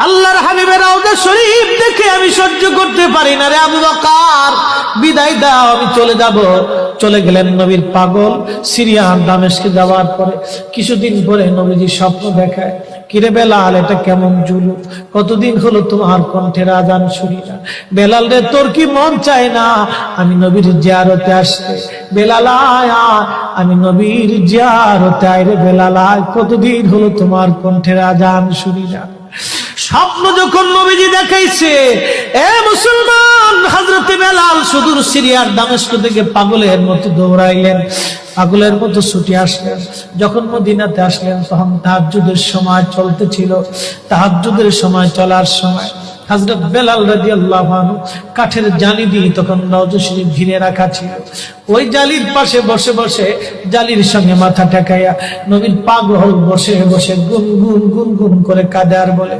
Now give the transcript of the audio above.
আল্লাহর হাবিবের রওজা শরীফ দেখে আমি সহ্য করতে পারি না রে আবু বকর, বিদায় দাও, আমি চলে যাব। চলে গেলেন নবীর পাগল। সিরিয়া দামেস্কে যাওয়ার পরে কিছুদিন পরে নবীজি স্বপ্ন দেখায়, কিরে বেলাল, এটা কেমন জুলুম, কতদিন হলো তোমার কণ্ঠের আজান শুনি না। বেলাল রে, তোর কি মন চায় না আমি নবীর জিয়ারতে আসতে? বেলাল আয়, আমি নবীর জিয়ারতে আয় রে বেলাল আয়, কতদিন হলো তোমার কণ্ঠের আজান শুনি না। স্বপ্ন যখন নবীজি দেখাইছে, এ মুসলমান, হযরতে বেলাল সুদূর সিরিয়ার দামেস্ক থেকে পাগলের মতো দৌড়াইলেন, পাগলের মতো ছুটে আসলেন। যখন মদিনাতে আসলেন তখন তাহাজ্জুদের সময় চলতেছিল। তাহাজ্জুদের সময় চলার সময় হযরত বেলাল রাদিয়াল্লাহু আনহু কাঠের জালি দিয়ে তখন রওজা শরীফ ঘিরে রাখা ছিল। ওই জালির পাশে বসে বসে জালির সঙ্গে মাথা ঠেকাইয়া নবীর পাগল বসে বসে গুনগুন গুনগুন করে কাঁদে আর বলে,